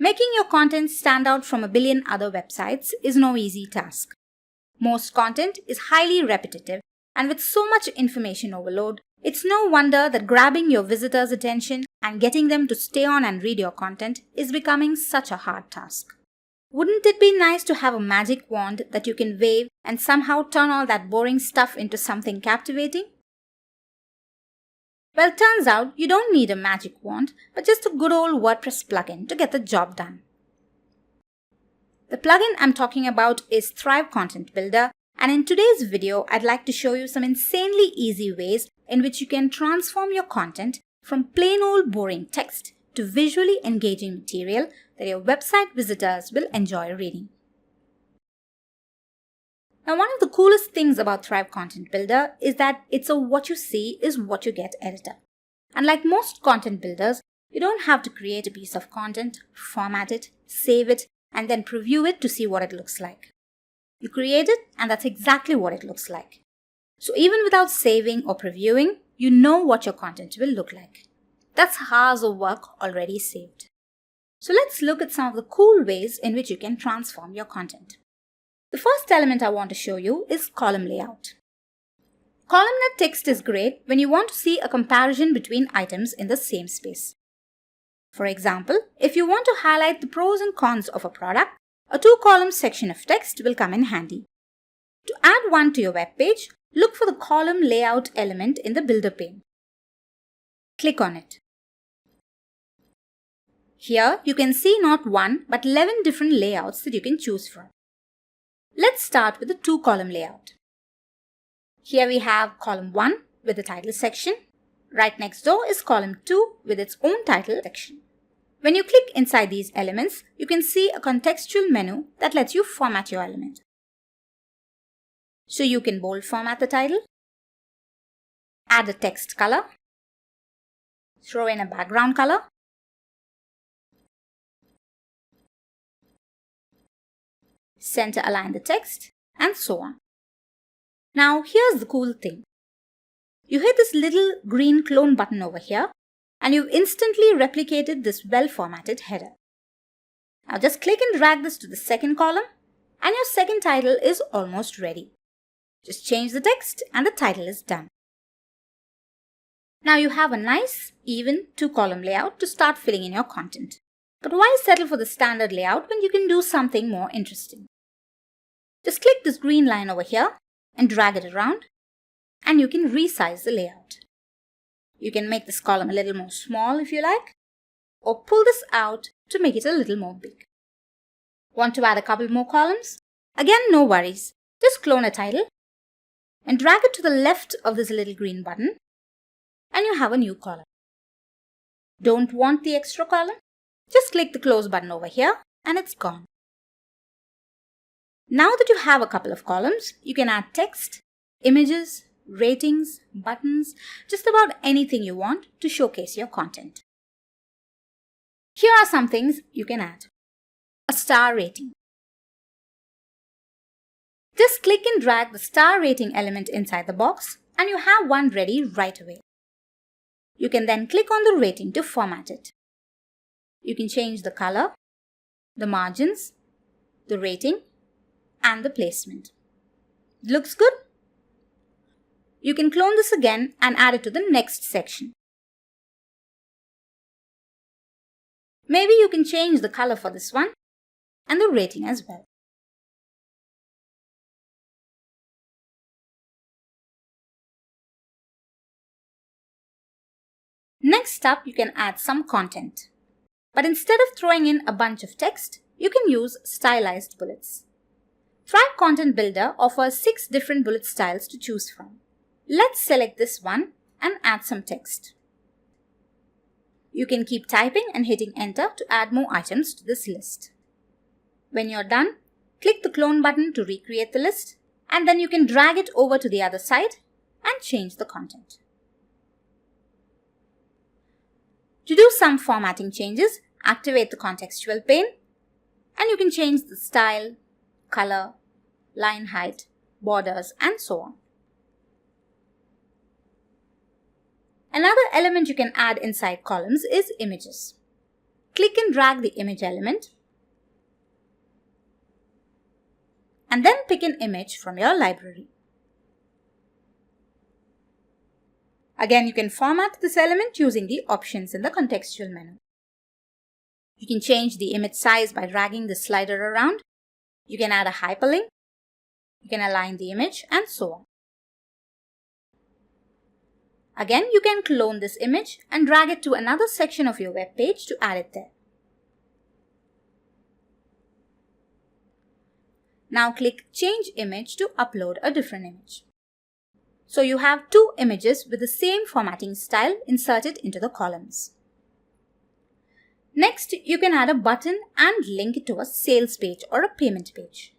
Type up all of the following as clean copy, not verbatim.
Making your content stand out from a billion other websites is no easy task. Most content is highly repetitive, and with so much information overload, it's no wonder that grabbing your visitors' attention and getting them to stay on and read your content is becoming such a hard task. Wouldn't it be nice to have a magic wand that you can wave and somehow turn all that boring stuff into something captivating? Well, it turns out you don't need a magic wand, but just a good old WordPress plugin to get the job done. The plugin I'm talking about is Thrive Content Builder, and in today's video, I'd like to show you some insanely easy ways in which you can transform your content from plain old boring text to visually engaging material that your website visitors will enjoy reading. Now, one of the coolest things about Thrive Content Builder is that it's a what you see is what you get editor. Unlike most content builders, you don't have to create a piece of content, format it, save it, and then preview it to see what it looks like. You create it, and that's exactly what it looks like. So even without saving or previewing, you know what your content will look like. That's hours of work already saved. So let's look at some of the cool ways in which you can transform your content. The first element I want to show you is column layout. Columnar text is great when you want to see a comparison between items in the same space. For example, if you want to highlight the pros and cons of a product, a 2-column section of text will come in handy. To add one to your web page, look for the column layout element in the Builder pane. Click on it. Here you can see not one but 11 different layouts that you can choose from. Let's start with the 2-column layout. Here we have column 1 with the title section. Right next door is column 2 with its own title section. When you click inside these elements, you can see a contextual menu that lets you format your element. So you can bold format the title, add a text color, throw in a background color, center align the text, and so on. Now here's the cool thing. You hit this little green clone button over here, and you've instantly replicated this well-formatted header. Now just click and drag this to the second column, and your second title is almost ready. Just change the text and the title is done. Now you have a nice, even 2-column layout to start filling in your content. But why settle for the standard layout when you can do something more interesting? Just click this green line over here and drag it around, and you can resize the layout. You can make this column a little more small if you like, or pull this out to make it a little more big. Want to add a couple more columns? Again, no worries. Just clone a title and drag it to the left of this little green button, and you have a new column. Don't want the extra column? Just click the close button over here and it's gone. Now that you have a couple of columns, you can add text, images, ratings, buttons, just about anything you want to showcase your content. Here are some things you can add. A star rating. Just click and drag the star rating element inside the box and you have one ready right away. You can then click on the rating to format it. You can change the color, the margins, the rating, and the placement. Looks good? You can clone this again and add it to the next section. Maybe you can change the color for this one and the rating as well. Next up, you can add some content. But instead of throwing in a bunch of text, you can use stylized bullets. Thrive Content Builder offers 6 different bullet styles to choose from. Let's select this one and add some text. You can keep typing and hitting enter to add more items to this list. When you're done, click the clone button to recreate the list, and then you can drag it over to the other side and change the content. To do some formatting changes, activate the contextual pane, and you can change the style, color, line height, borders, and so on. Another element you can add inside columns is images. click and drag the image element, and then pick an image from your library. Again, you can format this element using the options in the contextual menu. You can change the image size by dragging the slider around. You can add a hyperlink. You can align the image and so on. Again, you can clone this image and drag it to another section of your web page to add it there. Now click Change Image to upload a different image. So you have two images with the same formatting style inserted into the columns. Next, you can add a button and link it to a sales page or a payment page.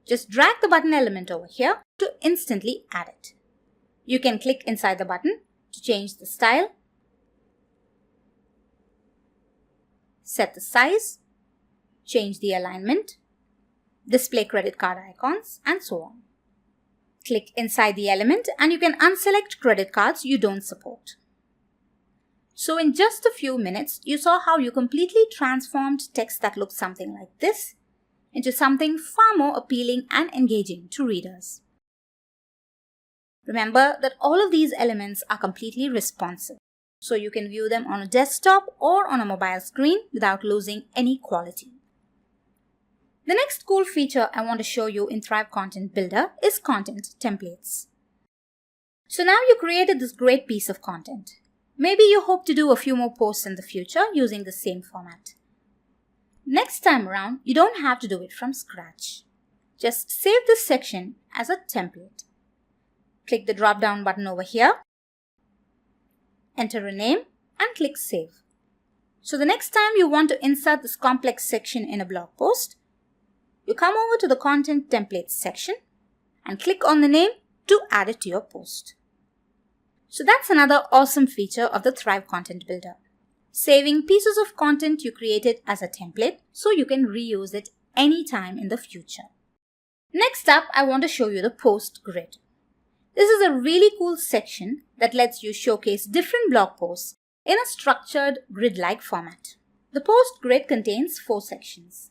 Just drag the button element over here to instantly add it. You can click inside the button to change the style, set the size, change the alignment, display credit card icons, and so on. Click inside the element and you can unselect credit cards you don't support. So in just a few minutes, you saw how you completely transformed text that looked something like this into something far more appealing and engaging to readers. Remember that all of these elements are completely responsive, so you can view them on a desktop or on a mobile screen without losing any quality. The next cool feature I want to show you in Thrive Content Builder is content templates. So now you created this great piece of content. Maybe you hope to do a few more posts in the future using the same format. Next time around, you don't have to do it from scratch. Just save this section as a template. Click the drop-down button over here, enter a name, and click Save. So the next time you want to insert this complex section in a blog post, you come over to the Content Templates section and click on the name to add it to your post. So that's another awesome feature of the Thrive Content Builder. Saving pieces of content you created as a template so you can reuse it anytime in the future. Next up, I want to show you the post grid. This is a really cool section that lets you showcase different blog posts in a structured grid-like format. The post grid contains 4 sections.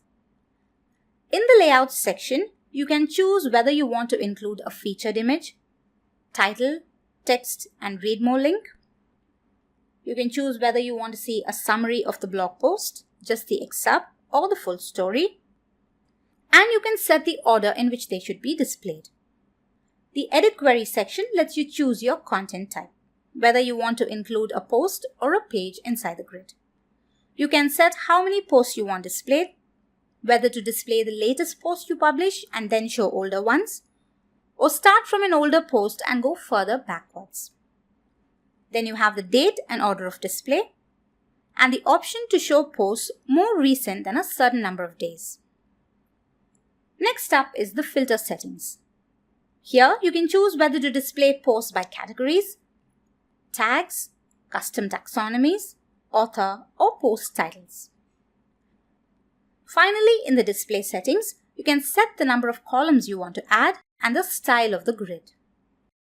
In the Layouts section, you can choose whether you want to include a featured image, title, text, and read more link. You can choose whether you want to see a summary of the blog post, just the excerpt, or the full story. And you can set the order in which they should be displayed. The Edit Query section lets you choose your content type, whether you want to include a post or a page inside the grid. You can set how many posts you want displayed, whether to display the latest post you publish and then show older ones, or start from an older post and go further backwards. Then you have the date and order of display, and the option to show posts more recent than a certain number of days. Next up is the filter settings. Here you can choose whether to display posts by categories, tags, custom taxonomies, author, or post titles. Finally, in the display settings, you can set the number of columns you want to add and the style of the grid.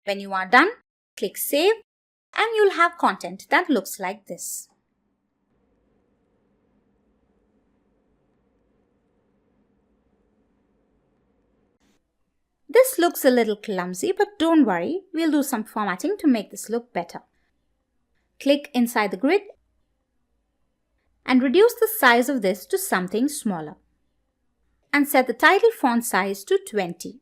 When you are done, click Save and you'll have content that looks like this. This looks a little clumsy, but don't worry, we'll do some formatting to make this look better. Click inside the grid and reduce the size of this to something smaller. And set the title font size to 20.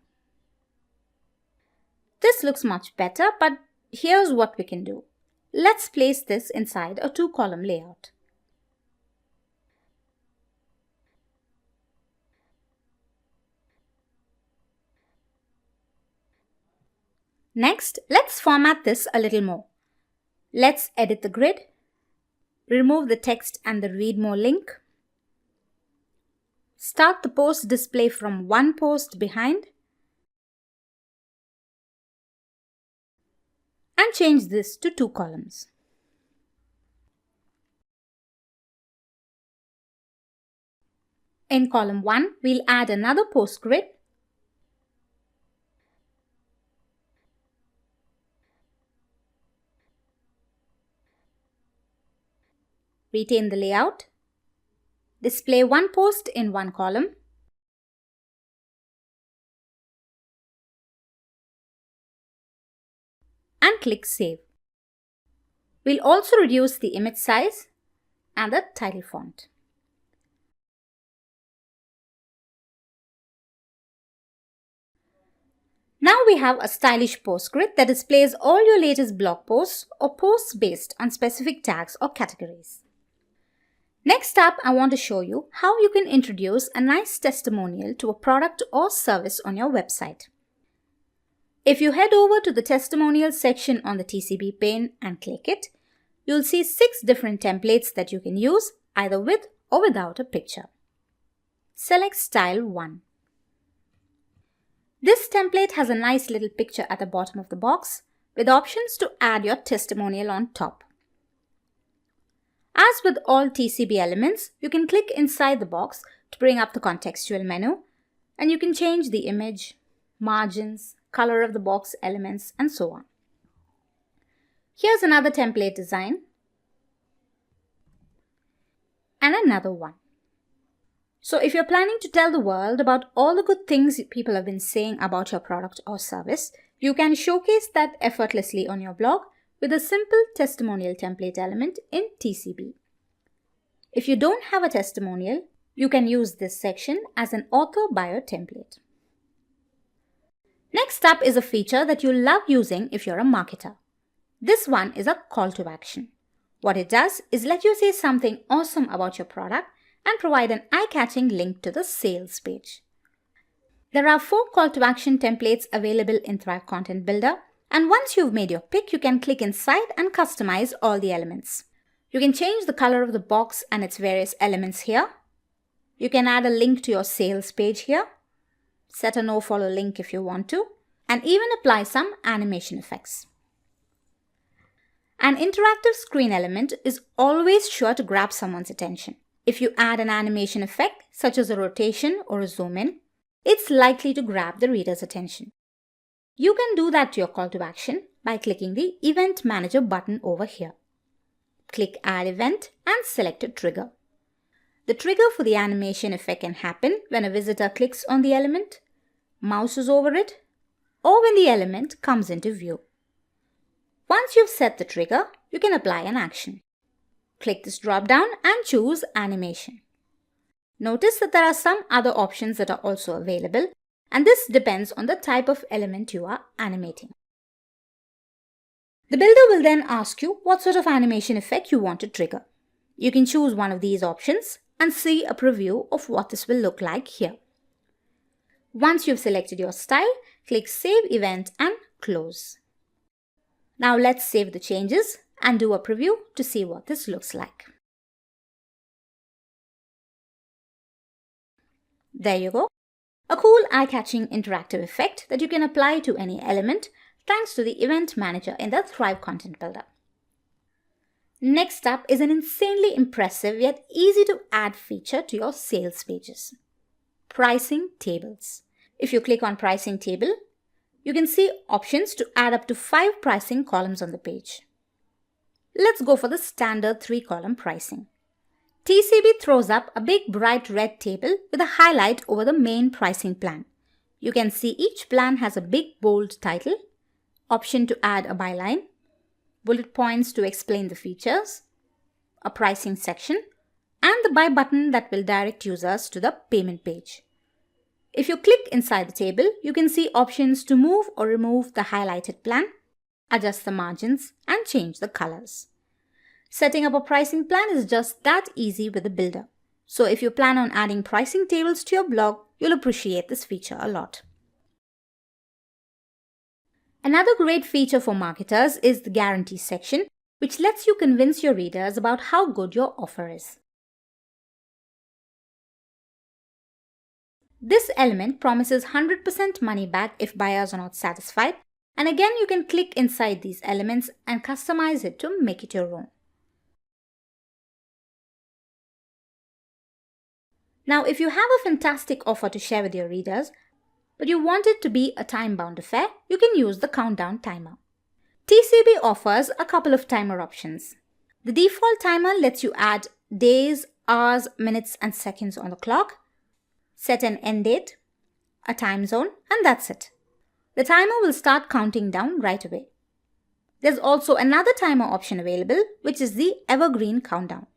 This looks much better, but here's what we can do. Let's place this inside a 2-column layout. Next, let's format this a little more. Let's edit the grid, remove the text and the read more link, start the post display from one post behind, and change this to 2 columns. In column 1, we'll add another post grid, retain the layout, display one post in one column, and click Save. We'll also reduce the image size and the title font. Now we have a stylish post grid that displays all your latest blog posts or posts based on specific tags or categories. Next up, I want to show you how you can introduce a nice testimonial to a product or service on your website. If you head over to the Testimonial section on the TCB pane and click it, you'll see 6 different templates that you can use either with or without a picture. Select Style 1. This template has a nice little picture at the bottom of the box with options to add your testimonial on top. As with all TCB elements, you can click inside the box to bring up the contextual menu, and you can change the image, margins, color of the box elements, and so on. Here's another template design and another one. So if you're planning to tell the world about all the good things people have been saying about your product or service, you can showcase that effortlessly on your blog with a simple testimonial template element in TCB. If you don't have a testimonial, you can use this section as an author bio template. Next up is a feature that you'll love using if you're a marketer. This one is a call to action. What it does is let you say something awesome about your product and provide an eye-catching link to the sales page. There are 4 call to action templates available in Thrive Content Builder, and once you've made your pick, you can click inside and customize all the elements. You can change the color of the box and its various elements here. You can add a link to your sales page here, set a no-follow link if you want to, and even apply some animation effects. An interactive screen element is always sure to grab someone's attention. If you add an animation effect, such as a rotation or a zoom in, it's likely to grab the reader's attention. You can do that to your call to action by clicking the Event Manager button over here. Click Add Event and select a trigger. The trigger for the animation effect can happen when a visitor clicks on the element, mouses over it, or when the element comes into view. Once you've set the trigger, you can apply an action. Click this drop-down and choose Animation. Notice that there are some other options that are also available, and this depends on the type of element you are animating. The builder will then ask you what sort of animation effect you want to trigger. You can choose one of these options and see a preview of what this will look like here. Once you've selected your style, click Save Event and Close. Now let's save the changes and do a preview to see what this looks like. There you go. A cool eye-catching interactive effect that you can apply to any element thanks to the Event Manager in the Thrive Content Builder. Next up is an insanely impressive yet easy to add feature to your sales pages. Pricing tables. If you click on Pricing Table, you can see options to add up to 5 pricing columns on the page. Let's go for the standard 3-column pricing. TCB throws up a big bright red table with a highlight over the main pricing plan. You can see each plan has a big bold title, option to add a byline, bullet points to explain the features, a pricing section, and the buy button that will direct users to the payment page. If you click inside the table, you can see options to move or remove the highlighted plan, adjust the margins, and change the colors. Setting up a pricing plan is just that easy with the builder. So if you plan on adding pricing tables to your blog, you'll appreciate this feature a lot. Another great feature for marketers is the guarantee section, which lets you convince your readers about how good your offer is. This element promises 100% money back if buyers are not satisfied, and again you can click inside these elements and customize it to make it your own. Now, if you have a fantastic offer to share with your readers, but you want it to be a time-bound affair, you can use the countdown timer. TCB offers a couple of timer options. The default timer lets you add days, hours, minutes, and seconds on the clock, set an end date, a time zone, and that's it. The timer will start counting down right away. There's also another timer option available, which is the evergreen countdown.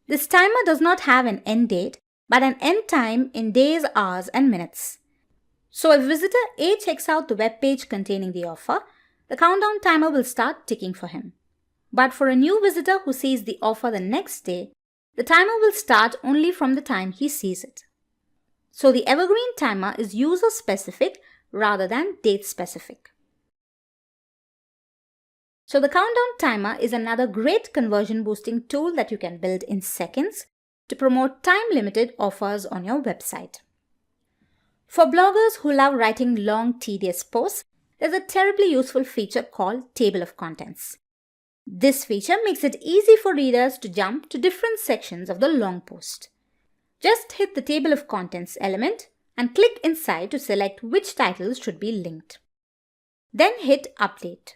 This timer does not have an end date, but an end time in days, hours, and minutes. So if visitor A checks out the web page containing the offer, the countdown timer will start ticking for him. But for a new visitor who sees the offer the next day, the timer will start only from the time he sees it. So the evergreen timer is user specific rather than date specific. So the countdown timer is another great conversion boosting tool that you can build in seconds to promote time-limited offers on your website. For bloggers who love writing long, tedious posts, there's a terribly useful feature called Table of Contents. This feature makes it easy for readers to jump to different sections of the long post. Just hit the Table of Contents element and click inside to select which titles should be linked. Then hit Update.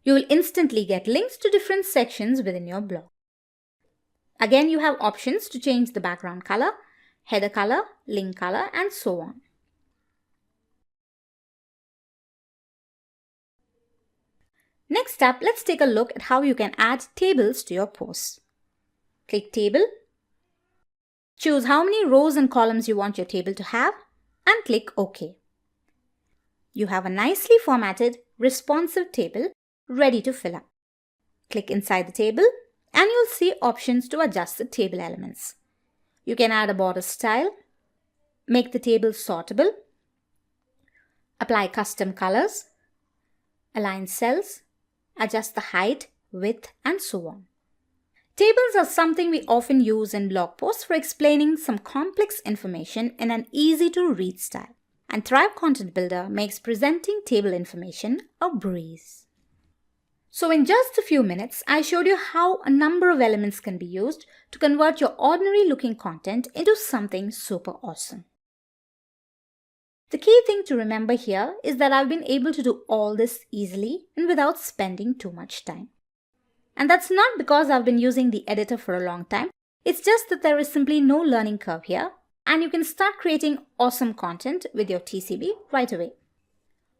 You will instantly get links to different sections within your blog. Again, you have options to change the background color, header color, link color, and so on. Next up, let's take a look at how you can add tables to your posts. Click Table, choose how many rows and columns you want your table to have, and click OK. You have a nicely formatted, responsive table ready to fill up. Click inside the table and you'll see options to adjust the table elements. You can add a border style, make the table sortable, apply custom colors, align cells, adjust the height, width, and so on. Tables are something we often use in blog posts for explaining some complex information in an easy-to-read style. And Thrive Content Builder makes presenting table information a breeze. So in just a few minutes, I showed you how a number of elements can be used to convert your ordinary looking content into something super awesome. The key thing to remember here is that I've been able to do all this easily and without spending too much time. And that's not because I've been using the editor for a long time. It's just that there is simply no learning curve here and you can start creating awesome content with your TCB right away.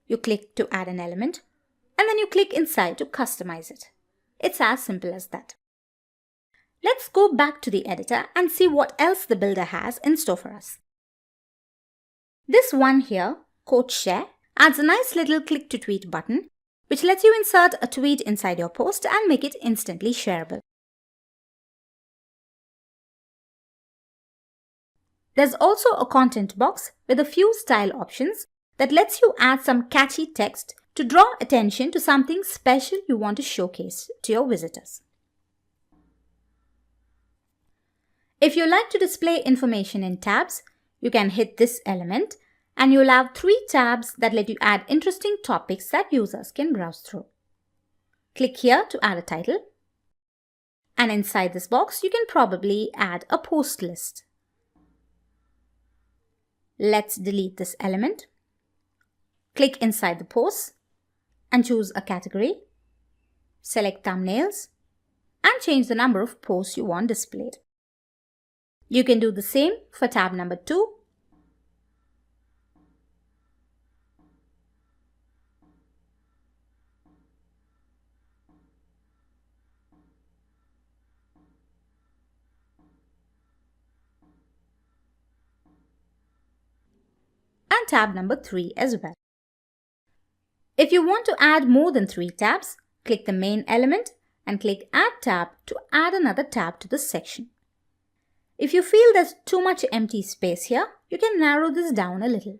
You click to add an element and then you click inside to customize it. It's as simple as that. Let's go back to the editor and see what else the builder has in store for us. This one here, Quote Share, adds a nice little click to tweet button, which lets you insert a tweet inside your post and make it instantly shareable. There's also a content box with a few style options that lets you add some catchy text to draw attention to something special you want to showcase to your visitors. If you like to display information in tabs, you can hit this element and you'll have 3 tabs that let you add interesting topics that users can browse through. Click here to add a title. And inside this box, you can probably add a post list. Let's delete this element. Click inside the post and choose a category. Select thumbnails and change the number of posts you want displayed. You can do the same for tab number 2. And tab number 3 as well. If you want to add more than 3 tabs, click the main element and click Add Tab to add another tab to the section. If you feel there's too much empty space here, you can narrow this down a little.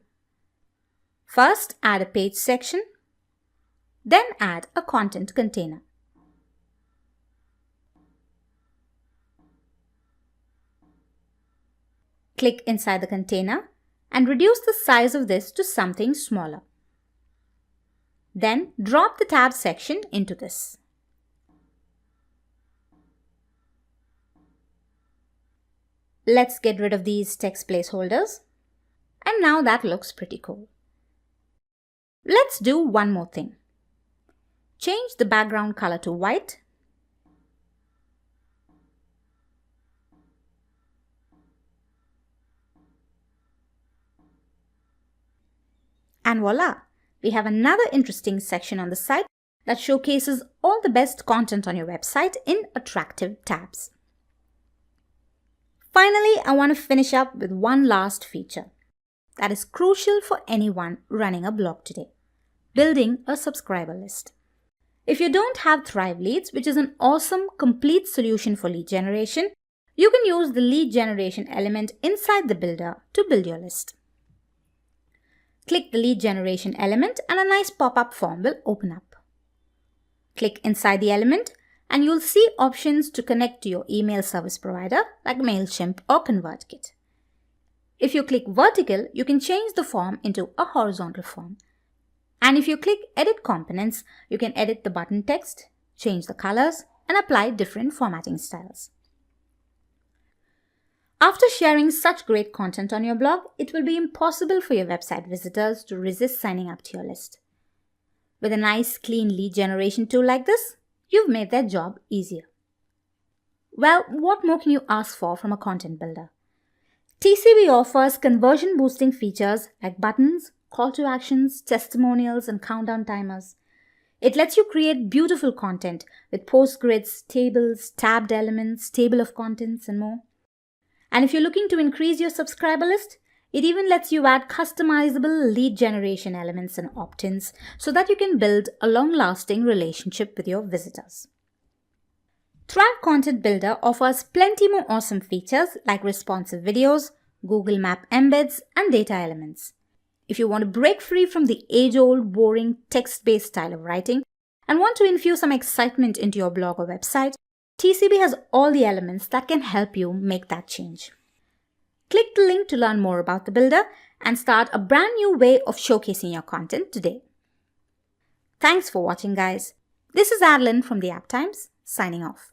First, add a page section, then add a content container. Click inside the container and reduce the size of this to something smaller. Then drop the tab section into this. Let's get rid of these text placeholders. And now that looks pretty cool. Let's do one more thing. Change the background color to white. And voila, we have another interesting section on the site that showcases all the best content on your website in attractive tabs. Finally, I want to finish up with one last feature that is crucial for anyone running a blog today: building a subscriber list. If you don't have Thrive Leads, which is an awesome, complete solution for lead generation, you can use the lead generation element inside the builder to build your list. Click the lead generation element and a nice pop-up form will open up. Click inside the element and you'll see options to connect to your email service provider like MailChimp or ConvertKit. If you click vertical, you can change the form into a horizontal form. And if you click Edit Components, you can edit the button text, change the colors, and apply different formatting styles. After sharing such great content on your blog, it will be impossible for your website visitors to resist signing up to your list. With a nice, clean lead generation tool like this, you've made their job easier. Well, what more can you ask for from a content builder? TCB offers conversion boosting features like buttons, call to actions, testimonials, and countdown timers. It lets you create beautiful content with post grids, tables, tabbed elements, table of contents, and more. And if you're looking to increase your subscriber list, it even lets you add customizable lead generation elements and opt-ins so that you can build a long-lasting relationship with your visitors. Thrive Content Builder offers plenty more awesome features like responsive videos, Google Map embeds, and data elements. If you want to break free from the age-old, boring, text-based style of writing and want to infuse some excitement into your blog or website, TCB has all the elements that can help you make that change. Click the link to learn more about the builder and start a brand new way of showcasing your content today. Thanks for watching, guys. This is Adeline from the App Times, signing off.